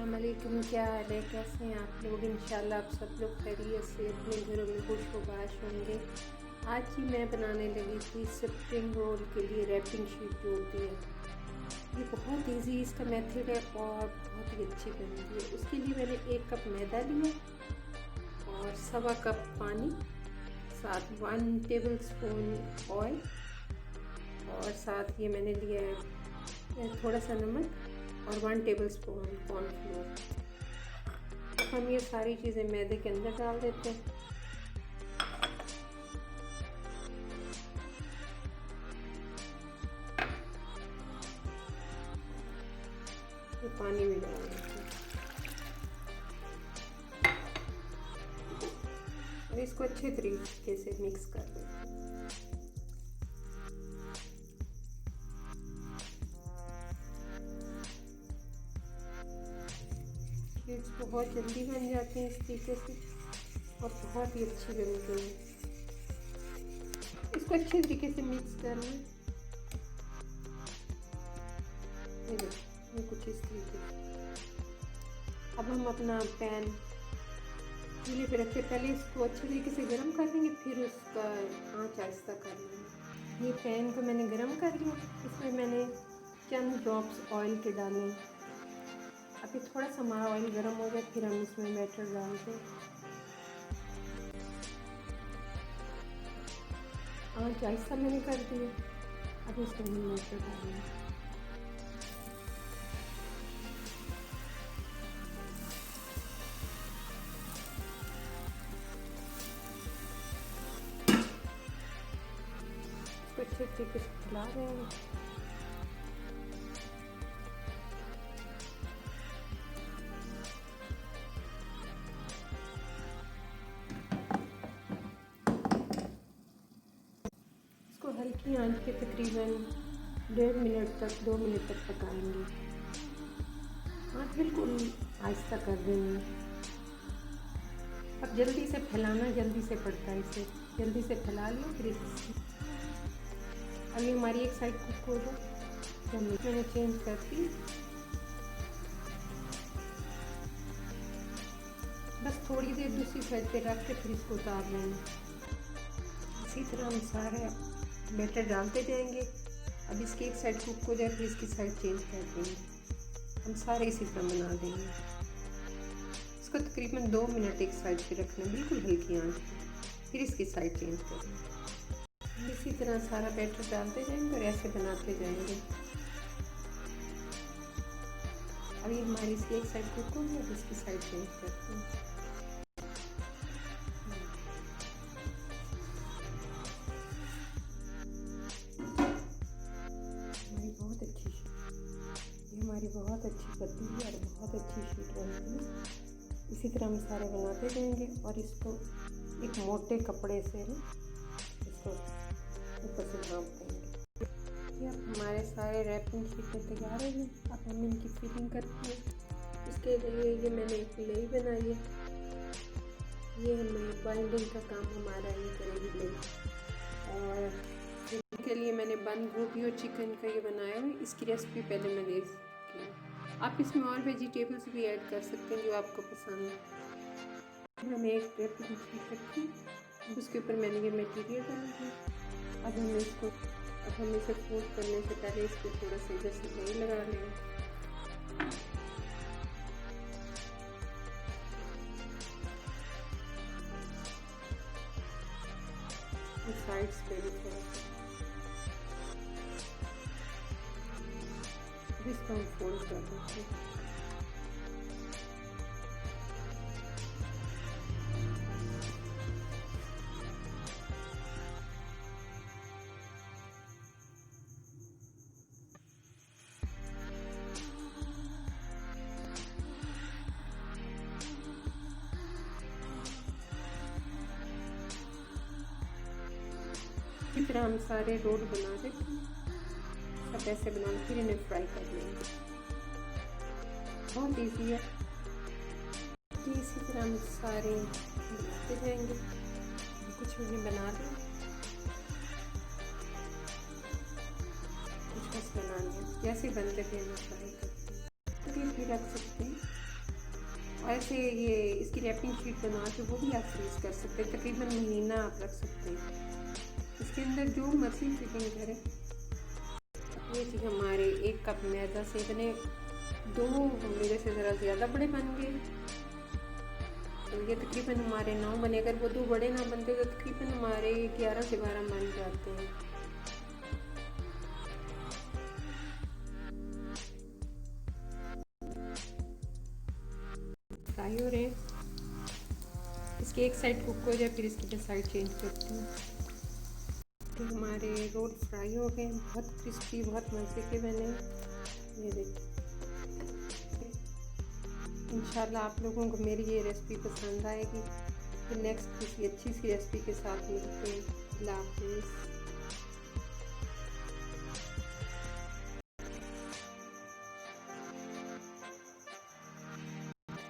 अस्सलामुअलैकुम, क्या हाल है, कैसे हैं आप लोग। इंशाल्लाह आप सब लोग खैरियत से अपने घरों में खुशबाश होंगे। आज ही मैं बनाने लगी थी स्प्रिंग रोल के लिए रैपिंग शीट जो होती है। ये बहुत इजी इसका मेथड है और बहुत ही अच्छी बनती है। उसके लिए मैंने 1 कप मैदा लिया और 1.25 कप पानी, साथ 1 टेबल स्पून ऑयल और साथ ये मैंने लिया है थोड़ा सा नमक और 1 टेबल स्पून कॉर्नफ्लोर। हम ये सारी चीज़ें मैदे के अंदर डाल देते हैं। ये पानी भी डाल देते हैं और इसको अच्छे तरीके से मिक्स कर देते हैं। शीट्स बहुत जल्दी बन जाती हैं इस तरीके से और बहुत ही अच्छी बनती है। इसको अच्छे तरीके से मिक्स करना है। ये कुछ इस तरीके से। अब हम अपना पैन चूल्हे पे रख के पहले इसको अच्छे तरीके से गर्म कर लेंगे, फिर उसका आँच आहिस्ता कर लेंगे। ये पैन को मैंने गर्म कर लिया, इसमें मैंने चंद ड्रॉप्स ऑयल के डाले। अभी थोड़ा सा हमारा ऑयल गर्म हो जाए फिर हम इसमें बैटर डालते हैं। आँच आहिस्ता मैंने कर दिया। अब इसमें हम बैटर डालेंगे। इसको अच्छे तरीके से फैला रहे हैं। हल्की आंच पे तकरीबन 1.5 मिनट तक 2 मिनट तक पकाएंगे। आंच बिल्कुल आहिस्ता कर देंगे। अब जल्दी से फैलाना जल्दी से पड़ता है, इसे जल्दी से फैला लो फिर अब ये हमारी एक साइड कुक हो जाए तो मैंने चेंज कर दी। बस थोड़ी देर दूसरी साइड पे रख के फिर इसको उतार लेंगे। इसी तरह हम सारे बैटर डालते जाएंगे। अब इसकी एक साइड कुक हो जाए फिर इसकी साइड चेंज कर देंगे। हम सारे इसी तरह बना देंगे। इसको तकरीबन 2 मिनट एक साइड पे रखना, बिल्कुल हल्की आंच पे, फिर इसकी साइड चेंज करेंगे। इसी तरह सारा बैटर डालते जाएंगे और ऐसे बनाते जाएंगे। अभी हमारी इसकी एक साइड कुक हो गई, अब इसकी साइड चेंज करते हैं। हमारी बहुत अच्छी पत्ती है और बहुत अच्छी शीट बनती है। इसी तरह हम सारे बनाते जाएंगे और इसको एक मोटे कपड़े से इसको ऊपर से ढाँप देंगे। ये अब हमारे सारे रैपिंग शीटें तैयार हैं। अब हम इनकी फिलिंग करते हैं। इसके लिए ये मैंने एक लेई बनाई है। ये हमें बाइंडिंग का काम हमारा ये करेगी लेई। और के लिए मैंने बंद गोभी और चिकन का ये बनाया है। इसकी रेसिपी पहले मैं दे सकती हूँ। आप इसमें और वेजिटेबल्स भी ऐड कर सकते हैं जो आपको पसंद है। मैंने एक रैपिंग शीट रखी, उसके ऊपर मैंने ये मटीरियल डाल दिया। अब हम इसे फोल्ड करने से पहले इसको थोड़ा सा इधर से दही लगा लेंगे। साइड्स पे भी थोड़ा इसको हम फोल्ड कर देते हैं। इस तरह हम सारे रोल बना देते हैं। सब ऐसे बना फिर इन्हें फ्राई कर लेंगे। बहुत ईजी है। इसी तरह हम सारे बनाते जाएंगे। कुछ उन्हें बना दें, कुछ बस बना लें। जैसे बनते थे हम फ्राई करते हैं। तो ये भी रख सकते हैं। और ऐसे ये इसकी रैपिंग शीट बना के वो भी आप फ्रीज़ कर सकते हैं, तकरीबन महीना आप रख सकते हैं। इसके अंदर जो मर्जी फिटिंग करें। ये थी हमारे 1 कप मैदा से बने 2 मेरे से ज़रा ज़्यादा बड़े बन गए। तो ये तकरीबन हमारे 9 बने, अगर वो 2 बड़े ना बनते तो तकरीबन हमारे 11 से 12 बन जाते हैं। फ्राई हो रहे हैं, इसकी एक साइड कुक हो जाए फिर इसकी साइड चेंज करती हूँ। तो हमारे रोल फ्राई हो गए, बहुत क्रिस्पी, बहुत मज़े के बने। ये देखिए, इंशाल्लाह आप लोगों को मेरी ये रेसिपी पसंद आएगी। फिर नेक्स्ट किसी अच्छी सी रेसिपी के साथ मिलते हैं। अल्लाह हाफिज़।